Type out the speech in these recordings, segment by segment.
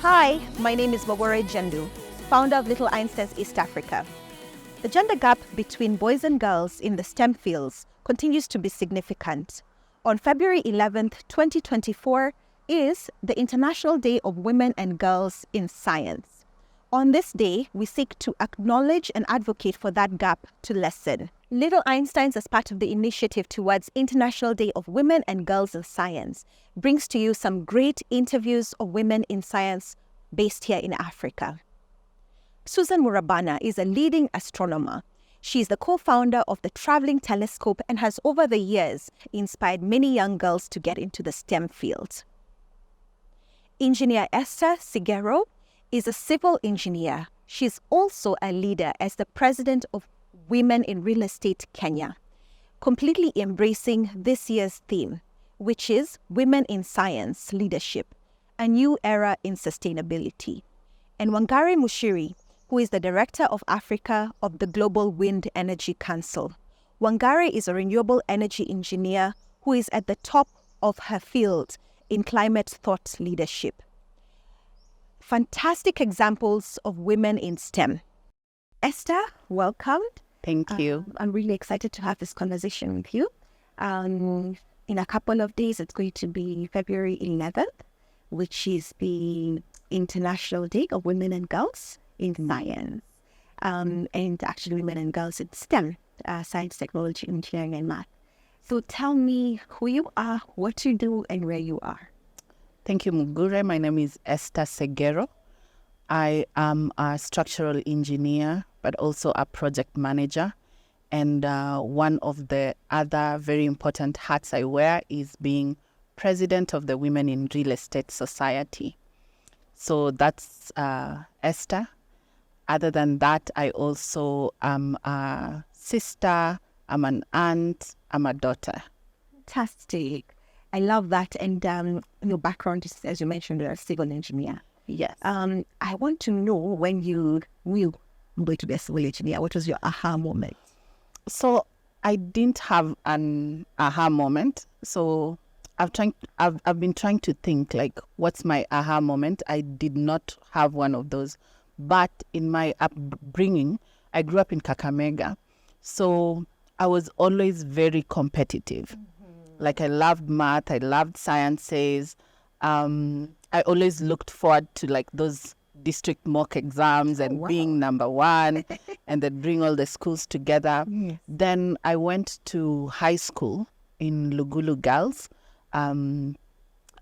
Hi, my name is Mugure Njendu, founder of Little Einsteins East Africa. The gender gap between boys and girls in the STEM fields continues to be significant. On February 11th, 2024 is the International Day of Women and Girls in Science. On this day, we seek to acknowledge and advocate for that gap to lessen. Little Einsteins, as part of the initiative towards International Day of Women and Girls in Science, brings to you some great interviews of women in science based here in Africa. Susan Murabana is a leading astronomer. She is the co-founder of the Traveling Telescope and has over the years inspired many young girls to get into the STEM field. Engineer Esther Segero is a civil engineer. She's also a leader as the president of Women in Real Estate Kenya, completely embracing this year's theme, which is Women in Science Leadership, a new era in sustainability. And Wangari Mushiri, who is the Director of Africa of the Global Wind Energy Council. Wangari is a renewable energy engineer who is at the top of her field in climate thought leadership. Fantastic examples of women in STEM. Esther, welcome. Thank you. I'm really excited to have this conversation with you. In a couple of days, it's going to be February 11th, which is the International Day of Women and Girls in Science, and actually women and girls in STEM, science, technology, engineering, and math. So tell me who you are, what you do, and where you are. Thank you, Mugure. My name is Esther Segero. I am a structural engineer, but also a project manager. And one of the other very important hats I wear is being president of the Women in Real Estate Society. So that's Esther. Other than that, I also am a sister, I'm an aunt, I'm a daughter. Fantastic. I love that. And your background is, as you mentioned, you're a civil engineer. Yes. I want to know when you knew I'm going to be a civil engineer. What was your aha moment? So I didn't have an aha moment. So I've been trying to think, like, what's my aha moment? I did not have one of those. But in my upbringing, I grew up in Kakamega. So I was always very competitive. Like, I loved math, I loved sciences. I always looked forward to, like, those district mock exams and being number one and then bring all the schools together. Yes. Then I went to high school in Lugulu Girls, and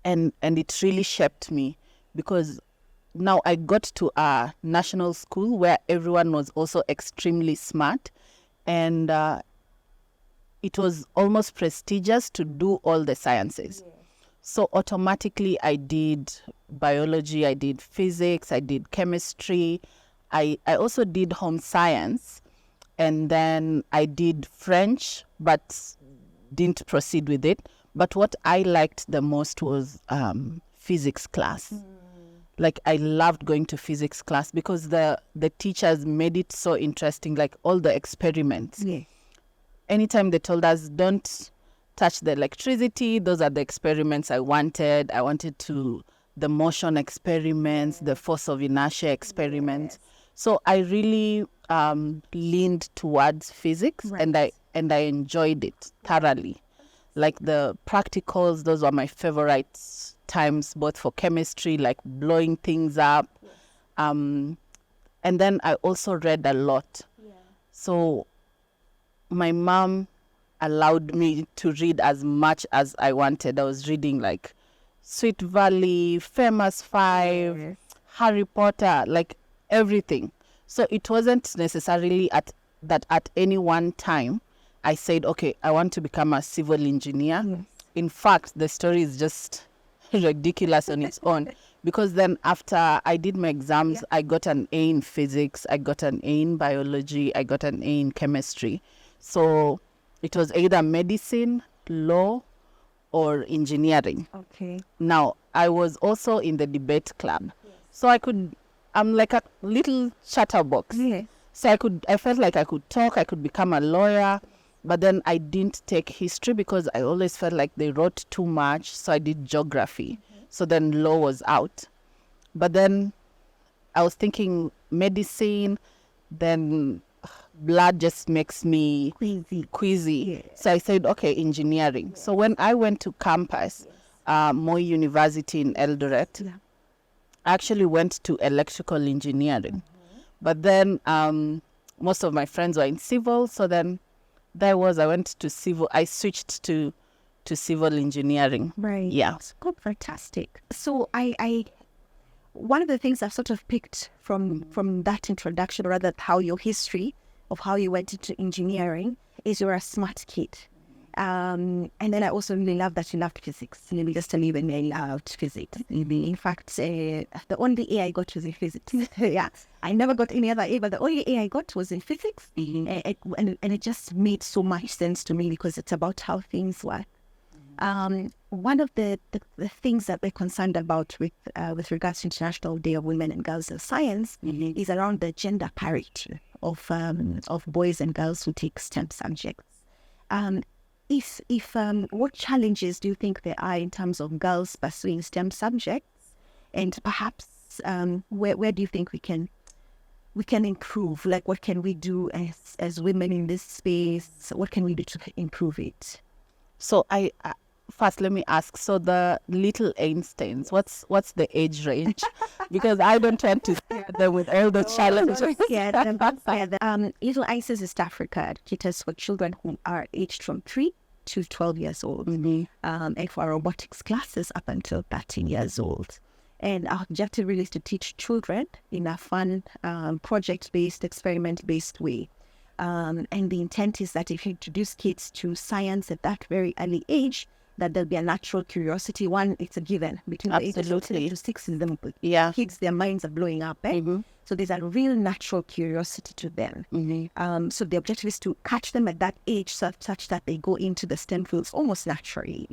it really shaped me because now I got to a national school where everyone was also extremely smart, and it was almost prestigious to do all the sciences. Yeah. So automatically I did biology, I did physics, I did chemistry. I also did home science, and then I did French, but didn't proceed with it. But what I liked the most was physics class. Like, I loved going to physics class because the teachers made it so interesting, like all the experiments. Yeah. Anytime they told us, don't touch the electricity, those are the experiments I wanted. I wanted to the motion experiments, the force of inertia experiments. Yes. So I really leaned towards physics, right. and I enjoyed it thoroughly. Like the practicals, those were my favorite times, both for chemistry, like blowing things up. Yes. And then I also read a lot. Yeah. So my mom allowed me to read as much as I wanted. I was reading like Sweet Valley, Famous Five, yes. Harry Potter, like everything. So it wasn't necessarily at any one time I said, okay, I want to become a civil engineer. Yes. In fact, the story is just ridiculous on its own, because then after I did my exams, yeah. I got an A in physics, I got an A in biology, I got an A in chemistry. So it was either medicine, law, or engineering. Okay. Now, I was also in the debate club. Yes. So I'm like a little chatterbox. Yes. So I felt like I could talk, I could become a lawyer. But then I didn't take history because I always felt like they wrote too much. So I did geography. Mm-hmm. So then law was out. But then I was thinking medicine, then blood just makes me queasy. Yeah. So I said, okay, engineering. So when I went to campus, Moi University in Eldoret, Yeah. I actually went to electrical engineering. But then most of my friends were in civil, so then I went to civil. I switched to civil engineering. Right. Yeah. Good, fantastic. So I one of the things I've sort of picked from that introduction, rather how your history of how you went into engineering, is you're a smart kid. And then I also really love that you loved physics. Let me just tell you when I loved physics. In fact, the only A I got was in physics. Yeah, I never got any other A, but the only A I got was in physics. And it just made so much sense to me because it's about how things work. One of the things that we're concerned about with regards to International Day of Women and Girls in Science is around the gender parity of boys and girls who take STEM subjects. What challenges do you think there are in terms of girls pursuing STEM subjects, and perhaps where do you think we can improve? Like, what can we do as women in this space? What can we do to improve it? So I first let me ask. So the little Einsteins, what's the age range? Because I don't want to scare them with all the challenges. Little Einsteins East Africa caters for children who are aged from 3 to 12 years old, and for our robotics classes up until 13 years old. And our objective really is to teach children in a fun, project-based, experiment-based way. And the intent is that if you introduce kids to science at that very early age, that there'll be a natural curiosity. One, it's a given. Between the ages of 3 to 6 is them. Yeah. Kids, their minds are blowing up. So there's a real natural curiosity to them. So the objective is to catch them at that age such that they go into the STEM fields almost naturally.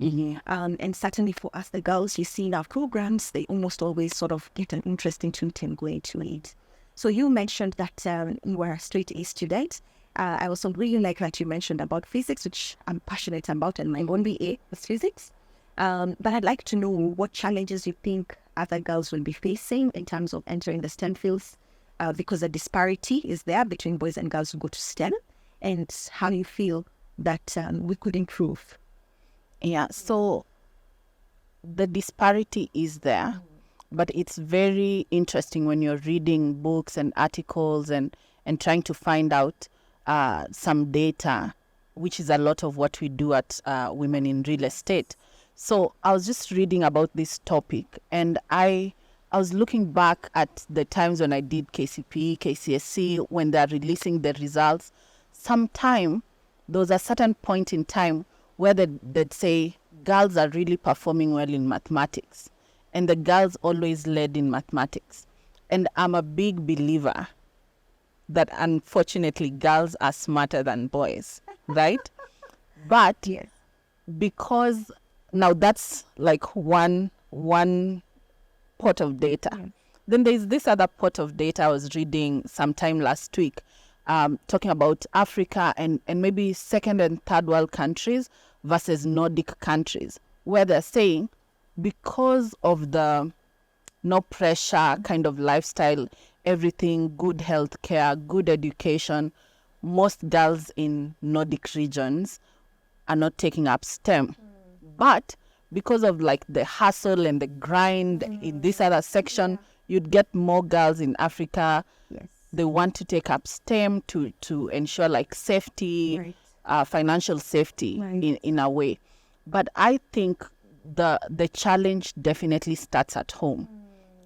And certainly for us, the girls you see in our programs, they almost always sort of get an interest into it and go into it. So you mentioned that you were a straight A student. I also really like that you mentioned about physics, which I'm passionate about, and my only A was physics. But I'd like to know what challenges you think other girls will be facing in terms of entering the STEM fields, because the disparity is there between boys and girls who go to STEM, and how you feel that we could improve. Yeah, so the disparity is there, but it's very interesting when you're reading books and articles and trying to find out some data, which is a lot of what we do at Women in Real Estate. So I was just reading about this topic, and I was looking back at the times when I did KCPE, KCSE, when they're releasing the results. Sometime there was a certain point in time where they'd say girls are really performing well in mathematics, and the girls always led in mathematics. And I'm a big believer that unfortunately girls are smarter than boys, right? But Yes. because now that's like one pot of data. Yeah. Then there's this other pot of data I was reading sometime last week, talking about Africa and maybe second and third world countries versus Nordic countries, where they're saying because of the no pressure kind of lifestyle, everything, good health care, good education, most girls in Nordic regions are not taking up STEM. But because of like the hustle and the grind in this other section, you'd get more girls in Africa. Yes. They want to take up STEM to ensure like safety, Right. financial safety Right. in a way. But I think the challenge definitely starts at home.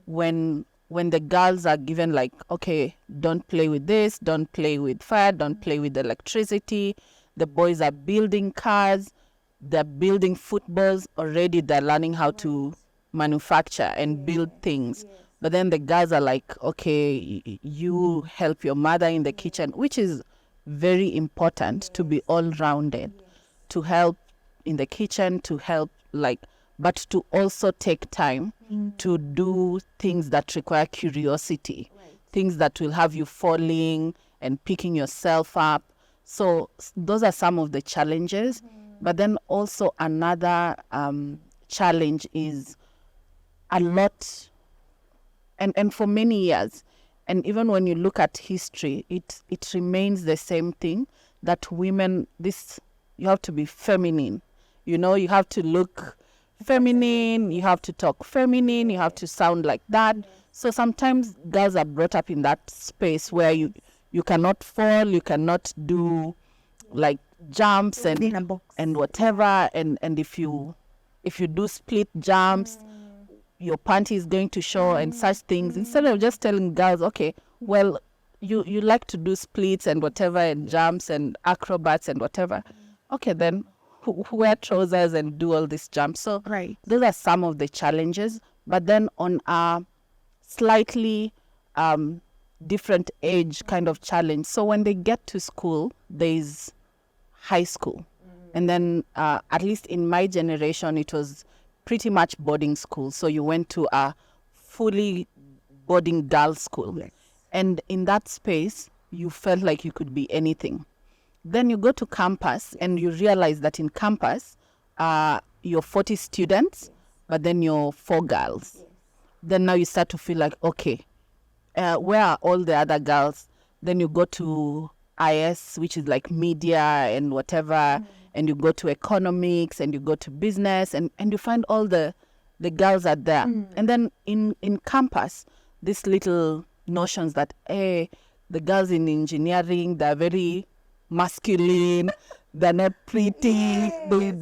When the girls are given like, okay, don't play with this, don't play with fire, don't play with electricity. The boys are building cars, they're building footballs. Already they're learning how to manufacture and build things. But then the girls are like, okay, you help your mother in the kitchen, which is very important to be all-rounded, to help in the kitchen, to help but to also take time to do things that require curiosity, things that will have you falling and picking yourself up. So those are some of the challenges. But then also another challenge is a lot and for many years. And even when you look at history, it remains the same thing, that women, you have to be feminine. You know, you have to look feminine, you have to talk feminine, you have to sound like that. So sometimes girls are brought up in that space where you cannot fall, you cannot do like jumps and whatever. And if you do split jumps, your panty is going to show and such things. Instead of just telling girls, okay, well, you like to do splits and whatever and jumps and acrobats and whatever. Okay, then wear trousers and do all these jumps. So those are some of the challenges. But then on a slightly different age kind of challenge. So when they get to school, there's high school. And then at least in my generation, it was pretty much boarding school. So you went to a fully boarding girls' school. Yes. And in that space, you felt like you could be anything. Then you go to campus and you realize that in campus, you're 40 students, but then you're 4 girls. Yes. Then now you start to feel like, okay, where are all the other girls? Then you go to IS, which is like media and whatever, and you go to economics and you go to business and you find all the girls are there. And then in campus, these little notions that, hey, the girls in engineering, they're very masculine, they're not pretty, they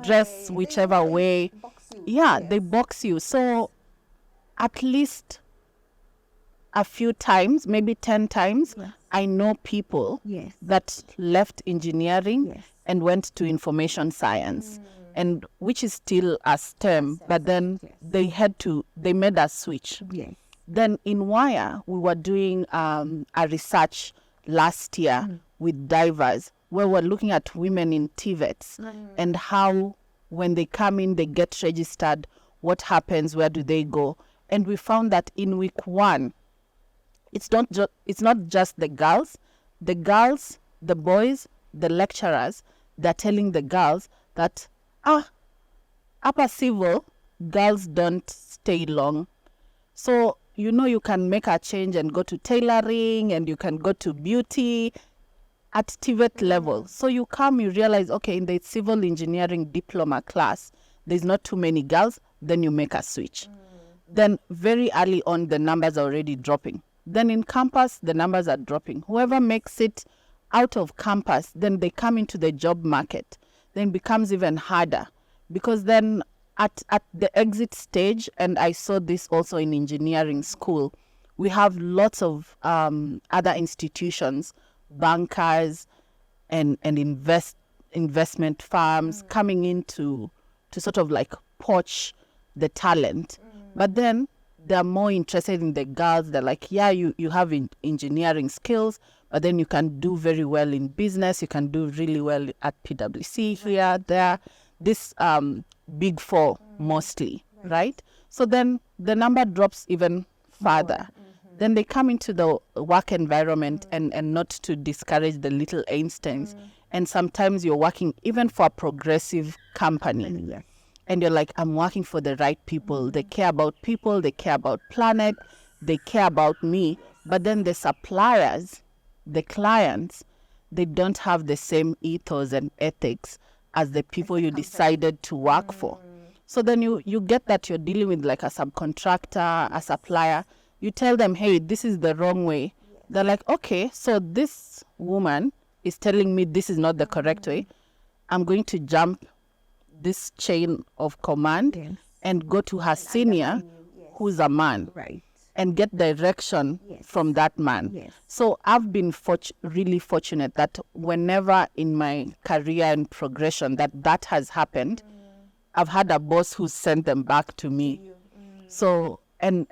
dress whichever way. They box you. So at least a few times, maybe 10 times, I know people that left engineering and went to information science, and which is still a STEM, but then they made a switch. Then in Wire, we were doing a research last year with divers, where we're looking at women in TVETs and how when they come in, they get registered, what happens, where do they go? And we found that in week 1, it's not just the girls, the boys, the lecturers, they're telling the girls that, upper civil, girls don't stay long. So, you can make a change and go to tailoring and you can go to beauty at TVET level. So you realize, okay, in the civil engineering diploma class, there's not too many girls, then you make a switch. Then very early on, the numbers are already dropping. Then in campus, the numbers are dropping. Whoever makes it out of campus, then they come into the job market. Then it becomes even harder, because then at the exit stage, and I saw this also in engineering school, we have lots of other institutions, bankers and investment firms coming in to sort of like poach the talent. But then they're more interested in the girls. They're like, you have engineering skills, but then you can do very well in business. You can do really well at PwC here, there. This big 4 mostly, right? So then the number drops even further. Then they come into the work environment and not to discourage the little Einsteins. And sometimes you're working even for a progressive company. And you're like, I'm working for the right people. They care about people. They care about planet. They care about me. But then the suppliers, the clients, they don't have the same ethos and ethics as the people you decided to work for. So then you get that you're dealing with like a subcontractor, a supplier. You tell them, hey, this is the wrong way. They're like, okay, so this woman is telling me this is not the correct way. I'm going to jump this chain of command and go to her senior, who's a man, and get direction from that man. So I've been really fortunate that whenever in my career and progression that has happened, I've had a boss who sent them back to me. So and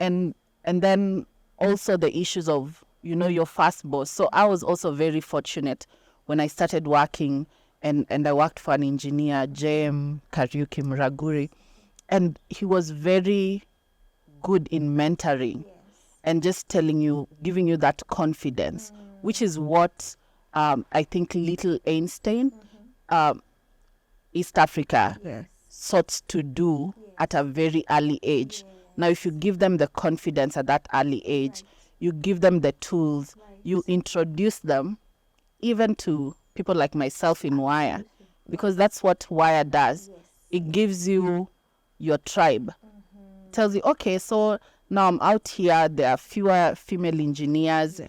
then also the issues of your first boss. So I was also very fortunate when I started working. And I worked for an engineer, J.M. Kariuki Muraguri, and he was very good in mentoring and just giving you that confidence, which is what I think little Einstein, East Africa, sought to do at a very early age. Now, if you give them the confidence at that early age, you give them the tools, you introduce them even to people like myself in Wire, because that's what Wire does. It gives you your tribe. Tells you, okay, so now I'm out here, there are fewer female engineers.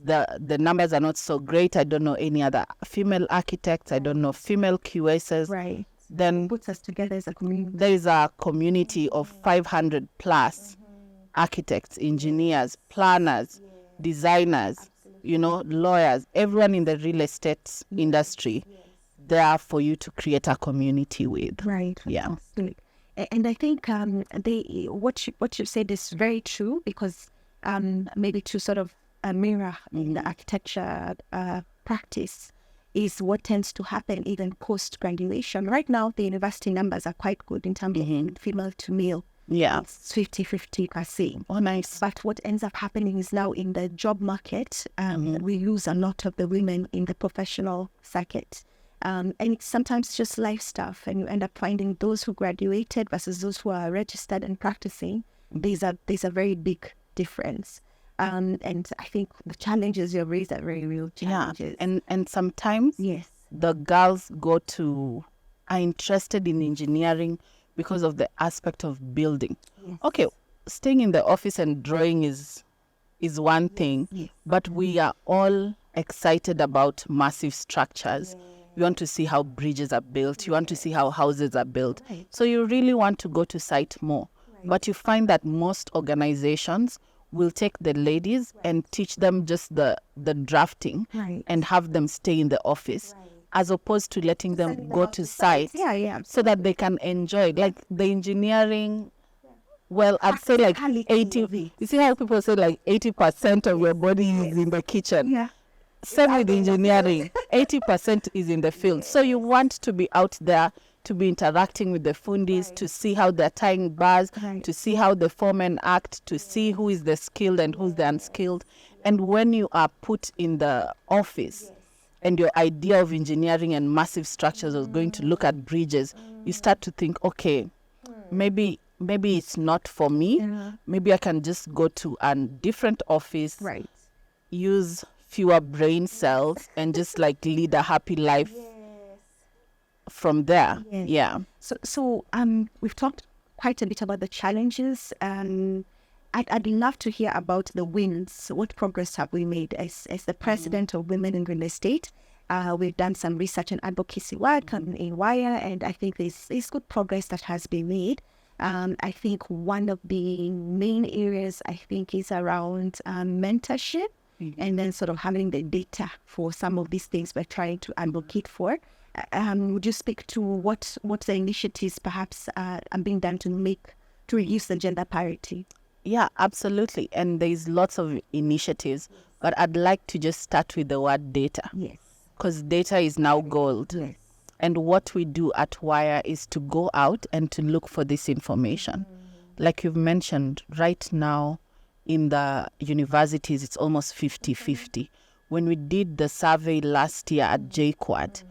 The numbers are not so great. I don't know any other female architects. I don't know female QSs. Right. Then Puts us together as a community. there is a community of 500 plus architects, engineers, planners, designers, lawyers, everyone in the real estate industry there for you to create a community with. Right. Yeah. Absolutely. And I think what you said is very true, because maybe to sort of mirror in the architecture practice is what tends to happen even post-graduation. Right now, the university numbers are quite good in terms of female to male. Yeah. It's 50-50 per se. Oh, nice. But what ends up happening is now in the job market, we lose a lot of the women in the professional circuit. And it's sometimes just life stuff, and you end up finding those who graduated versus those who are registered and practicing. There's a very big difference. And I think the challenges you raised are very real challenges. Yeah. And sometimes the girls are interested in engineering because of the aspect of building. Yes. Okay, staying in the office and drawing is one thing, but we are all excited about massive structures. You want to see how bridges are built. You want to see how houses are built. Right. So you really want to go to site more. Right. But you find that most organizations will take the ladies and teach them just the drafting and have them stay in the office, as opposed to letting them go to site so that they can enjoy. Like the engineering, well, I'd say like 80. You see how people say like 80% of your body is in the kitchen? Yeah. Same with engineering, 80% is in the field. So you want to be out there, to be interacting with the fundis, to see how they're tying bars, to see how the foremen act, to see who is the skilled and who's the unskilled. And when you are put in the office and your idea of engineering and massive structures is going to look at bridges, you start to think, okay, maybe it's not for me. Yeah. Maybe I can just go to a different office, use fewer brain cells and just like lead a happy life from there. Yeah. So we've talked quite a bit about the challenges. I'd love to hear about the wins. What progress have we made as the president of Women in Real Estate? We've done some research and advocacy work in Wire, and I think there's good progress that has been made. I think one of the main areas is around mentorship. And then sort of having the data for some of these things we're trying to advocate for. Would you speak to what the initiatives perhaps are being done to reduce the gender parity? Yeah, absolutely. And there's lots of initiatives, but I'd like to just start with the word data. Yes. Because data is now gold. Yes. And what we do at Wire is to go out and to look for this information. Like you've mentioned, right now, in the universities, it's almost 50-50. When we did the survey last year at JQuad,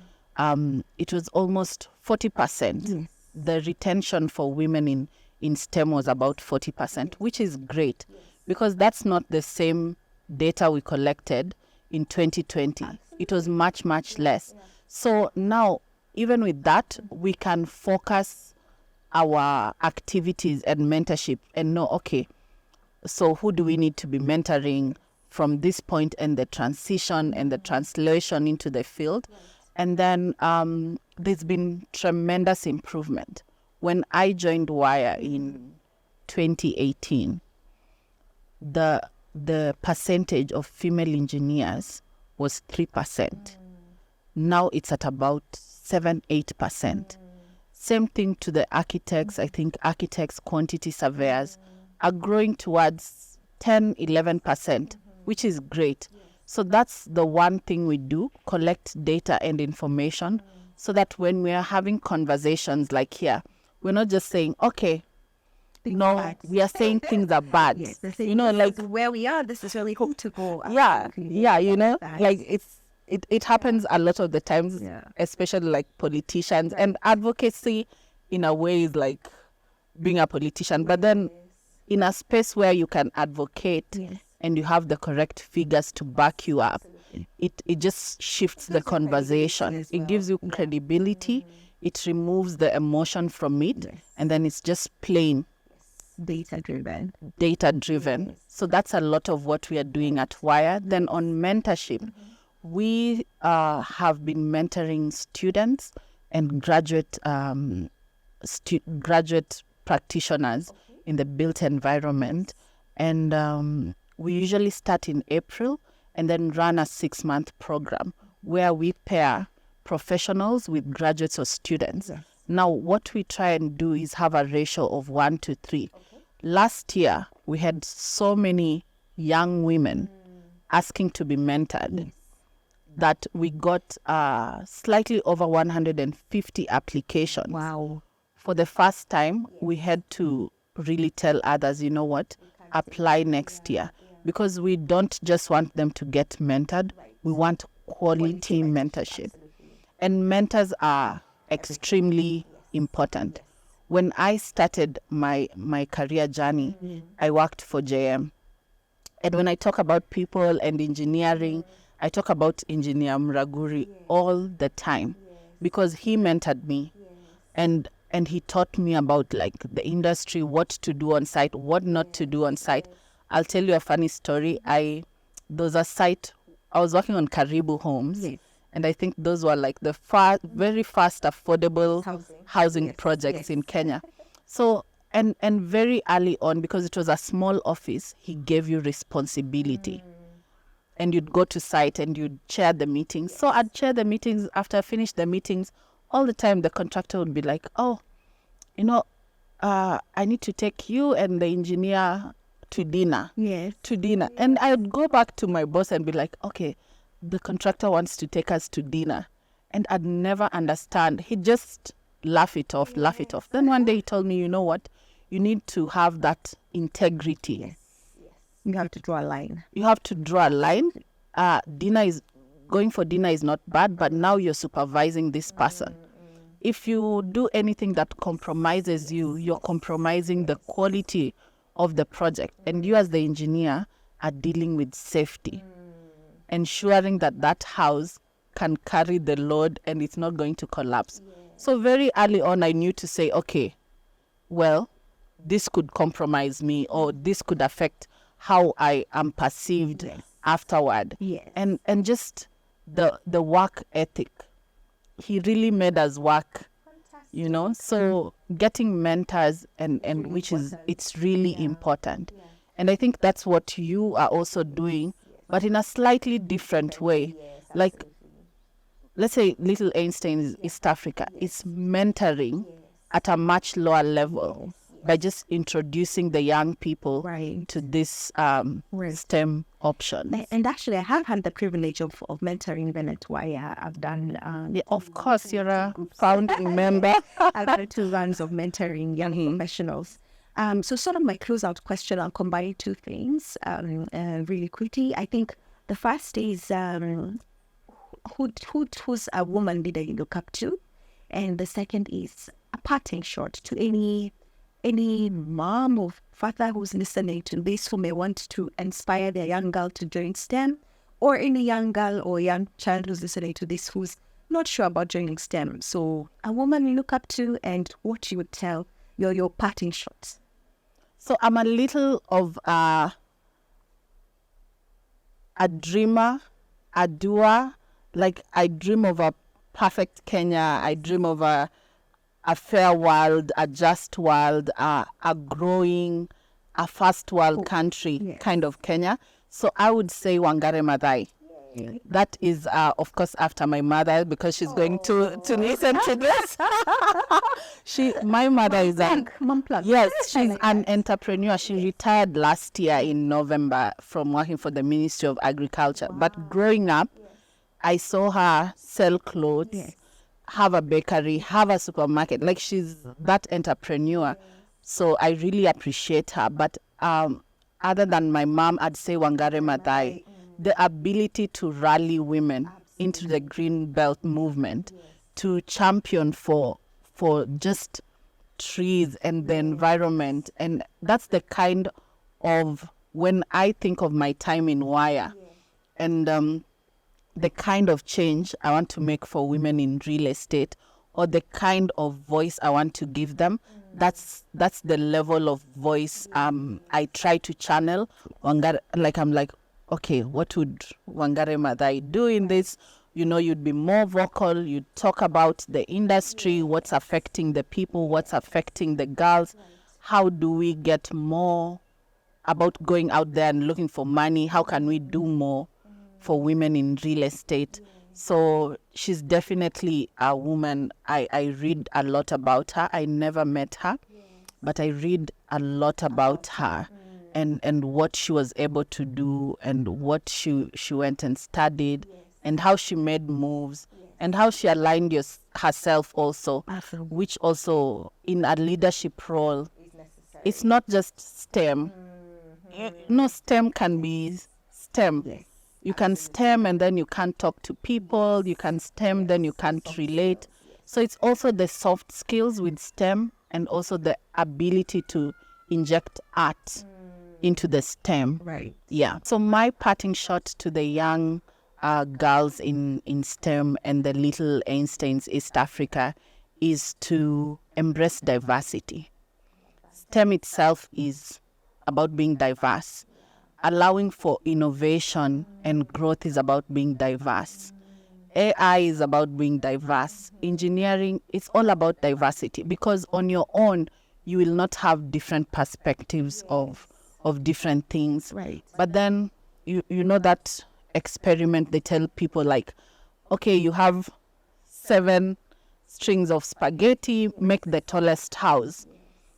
it was almost 40%. Yes. The retention for women in STEM was about 40%, which is great because that's not the same data we collected in 2020. It was much, much less. So now, even with that, we can focus our activities and mentorship and know, okay, so who do we need to be mentoring from this point and the transition and the translation into the field? And then there's been tremendous improvement. When I joined Wire in 2018, the percentage of female engineers was 3%. Now it's at about 7-8%. Same thing to the architects. I think architects, quantity surveyors are growing towards 10-11%, which is great. So that's the one thing we do, collect data and information so that when we are having conversations like here, we're not just saying, okay, we are saying things are bad. Yes, like where we are, this is where we hope to go. Like it happens a lot of the times, especially like politicians, and advocacy in a way is like being a politician, but then in a space where you can advocate and you have the correct figures to back you up, it just shifts the conversation. It gives you credibility. It removes the emotion from it, and then it's just plain data-driven. So that's a lot of what we are doing at Wire. Then on mentorship, we have been mentoring students and graduate practitioners in the built environment. And we usually start in April and then run a 6-month program where we pair professionals with graduates or students. Now, what we try and do is have a ratio of 1 to 3. Last year, we had so many young women asking to be mentored that we got slightly over 150 applications. Wow. For the first time, we had to really tell others, you know what, apply next year. Because we don't just want them to get mentored, we want quality mentorship. And mentors are extremely important. When I started my career journey, I worked for JM. And when I talk about people and engineering, I talk about Engineer Mugure all the time because he mentored me. And he taught me about like the industry, what to do on site, what not to do on site. I'll tell you a funny story. There was a site, I was working on Karibu homes. And I think those were like the very fast, affordable housing projects in Kenya. So, and very early on, because it was a small office, he gave you responsibility. And you'd go to site and you'd chair the meetings. So I'd chair the meetings. After I finished the meetings, all the time the contractor would be like, oh, you know, I need to take you and the engineer to dinner. And I would go back to my boss and be like, okay, the contractor wants to take us to dinner. And I'd never understand. He'd just laugh it off. Then one day he told me, you know what? You need to have that integrity. You have to draw a line. Going for dinner is not bad, but now you're supervising this person. If you do anything that compromises you, you're compromising the quality of the project. And you as the engineer are dealing with safety. Ensuring that house can carry the load and it's not going to collapse. So very early on, I knew to say, okay, well, this could compromise me or this could affect how I am perceived afterward. And just the work ethic. He really made us work, you know. So getting mentors and which is, it's really important. And I think that's what you are also doing, but in a slightly different way. Like, let's say Little Einsteins East Africa is mentoring at a much lower level by just introducing the young people to this STEM option. And actually, I have had the privilege of mentoring even at Wire. I've done... of course, you're a founding member. I've done 2 rounds of mentoring young professionals. So sort of my closeout question, I'll combine 2 things really quickly. I think the first is who's a woman leader you look up to? And the second is a parting shot to any mom or father who's listening to this who may want to inspire their young girl to join STEM, or any young girl or young child who's listening to this who's not sure about joining STEM. So a woman you look up to and what you would tell your parting shots. So I'm a little of a dreamer, a doer. Like I dream of a perfect Kenya. I dream of a fair world, a just world, a growing, a first world country kind of Kenya. So I would say Wangari Maathai. That is, of course, after my mother, because she's going to listen to this. My mother is she's an entrepreneur. She retired last year in November from working for the Ministry of Agriculture. But growing up, I saw her sell clothes, have a bakery, have a supermarket. Like she's that entrepreneur. So I really appreciate her. But other than my mom, I'd say Wangari Maathai. The ability to rally women into the Green Belt movement, to champion for just trees and the environment. And that's the kind of, when I think of my time in Wire, and the kind of change I want to make for women in real estate, or the kind of voice I want to give them, that's the level of voice I try to channel. I'm like, okay, what would Wangare Maathai do in this? You know, you'd be more vocal, you'd talk about the industry, what's affecting the people, what's affecting the girls. How do we get more about going out there and looking for money? How can we do more for women in real estate? So she's definitely a woman. I read a lot about her. I never met her, but I read a lot about her and what she was able to do, and what she went and studied, and how she made moves, and how she aligned herself also, which also in a leadership role, it's not just STEM. No, STEM can be STEM. You can STEM and then you can't talk to people. You can STEM, then you can't relate. So it's also the soft skills with STEM, and also the ability to inject art into the STEM. Right. Yeah. So my parting shot to the young girls in STEM and the little Einsteins East Africa is to embrace diversity. STEM itself is about being diverse. Allowing for innovation and growth is about being diverse. AI is about being diverse. Engineering, it's all about diversity, because on your own, you will not have different perspectives of different things. Right. But then, you know that experiment, they tell people like, okay, you have 7 strings of spaghetti, make the tallest house.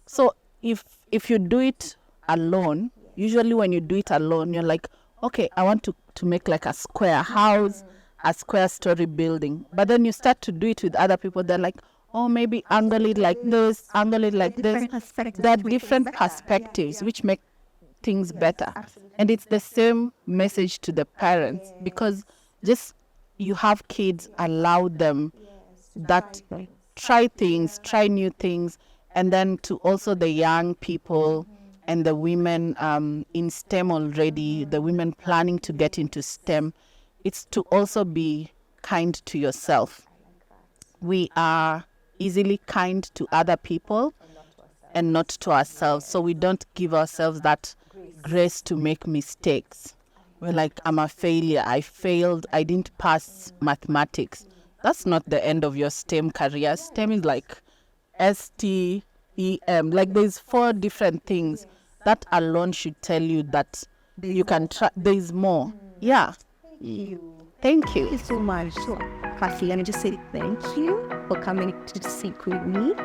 So if you do it alone, usually when you do it alone, you're like, okay, I want to make like a square house, a square story building. But then you start to do it with other people. They're like, oh, maybe angle it like this, angle it like this. There are different perspectives which make things better. And it's the same message to the parents, because just you have kids, allow them that try things, try new things. And then to also the young people and the women in STEM already, the women planning to get into STEM, it's to also be kind to yourself. We are easily kind to other people and not to ourselves. So we don't give ourselves that grace to make mistakes. We're like, I'm a failure. I failed. I didn't pass mathematics. That's not the end of your STEM career. STEM is like STEM. Like there's 4 different things. That alone should tell you that you can try. There's more. Yeah. Thank you. Thank you. Thank you so much. So, firstly, let me just say thank you for coming to speak with me.